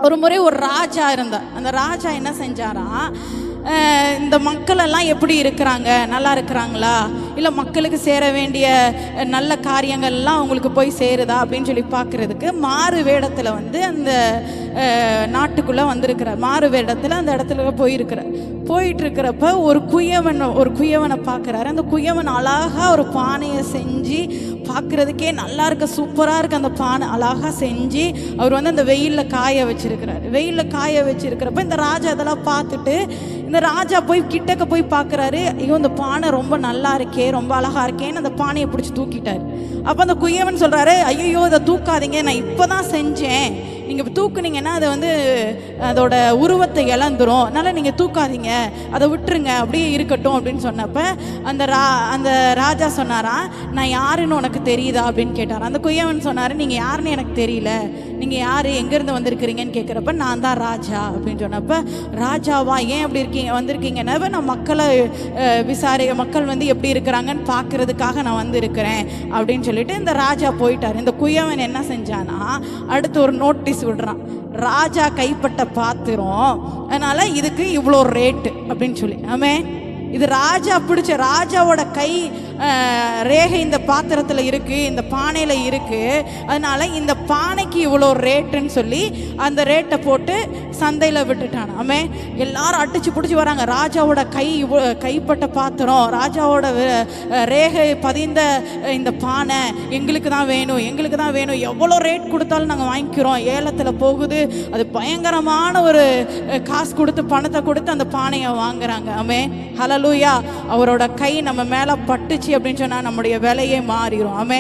ஒரு முறை ஒரு ராஜா இருந்தார். அந்த ராஜா என்ன செஞ்சாரா, இந்த மக்களெல்லாம் எப்படி இருக்கிறாங்க, நல்லா இருக்கிறாங்களா, இல்லை மக்களுக்கு சேர வேண்டிய நல்ல காரியங்கள்லாம் அவங்களுக்கு போய் சேருதா அப்படின்னு சொல்லி பார்க்குறதுக்கு மாறு வேடத்தில் அந்த நாட்டுக்குள்ளே வந்திருக்கிறார். மாறு வேடத்தில் அந்த இடத்துல போயிட்டு இருக்கிறப்ப ஒரு குயவனை பார்க்குறாரு. அந்த குயவன் அழகாக ஒரு பானையை செஞ்சு பார்க்குறதுக்கே நல்லா இருக்க, சூப்பராக இருக்க அந்த பானை அழகாக செஞ்சு அவர் அந்த வெயிலில் காய வச்சிருக்கிறார். வெயிலில் காய வச்சிருக்கிறப்ப இந்த ராஜா அதெல்லாம் பார்த்துட்டு இந்த ராஜா கிட்டக்க போய் பார்க்குறாரு. ஐயோ, இந்த பானை ரொம்ப நல்லா இருக்கே, ரொம்ப அழகா இருக்கேன்னு அந்த பானையை பிடிச்சி தூக்கிட்டார். அப்போ அந்த குயவன் சொல்கிறாரு, ஐயோ இதை தூக்காதீங்க, நான் இப்போ தான் செஞ்சேன், நீங்கள் தூக்குனீங்கன்னா அதை அதோட உருவத்தை இழந்துரும், அதனால் நீங்கள் தூக்காதீங்க, அதை விட்டுருங்க, அப்படியே இருக்கட்டும் அப்படின்னு சொன்னப்போ அந்த ராஜா சொன்னாரா, நான் யாருன்னு உனக்கு தெரியுதா அப்படின்னு கேட்டார். அந்த குயவன் சொன்னார், நீங்கள் யாருன்னு எனக்கு தெரியல, நீங்கள் யார், எங்கேருந்து வந்திருக்கிறீங்கன்னு கேட்குறப்ப நான் தான் ராஜா அப்படின்னு சொன்னப்போ, ராஜாவா, ஏன் அப்படி வந்திருக்கீங்கன்னா, நான் மக்களை மக்கள் எப்படி இருக்கிறாங்கன்னு பார்க்கறதுக்காக நான் வந்திருக்கிறேன் அப்படின்னு சொல்லிட்டு இந்த ராஜா போயிட்டார். இந்த குயவன் என்ன செஞ்சானா, அடுத்து ஒரு நோட்டீஸ் விடுறான், ராஜா கைப்பட்ட பாத்திரம், அதனால இதுக்கு இவ்வளோ ரேட்டு அப்படின்னு சொல்லி. ஆமே, இது ராஜா பிடிச்ச, ராஜாவோட கை ரேகை இந்த பாத்திரத்தில் இருக்குது, இந்த பானையில் இருக்குது, அதனால இந்த பானைக்கு இவ்வளோ ரேட்டுன்னு சொல்லி அந்த ரேட்டை போட்டு சந்தையில் விட்டுட்டான். ஆமே, எல்லாரும் அடிச்சு பிடிச்சி வராங்க. ராஜாவோட கைப்பட்ட பாத்திரம், ராஜாவோட ரேகை பதிந்த இந்த பானை எங்களுக்கு தான் வேணும், எங்களுக்கு தான் வேணும், எவ்வளோ ரேட் கொடுத்தாலும் நாங்கள் வாங்கிக்கிறோம், ஏலத்தில் போகுது, அது பயங்கரமான ஒரு காசு கொடுத்து பணத்தை கொடுத்து அந்த பானையை வாங்குறாங்க. ஆமே, ஹல்லேலூயா. அவரோட கை நம்ம மேலே பட்டுச்சு அப்படின்னு சொன்னால் நம்முடைய விலையே மாறிடும். ஆமே.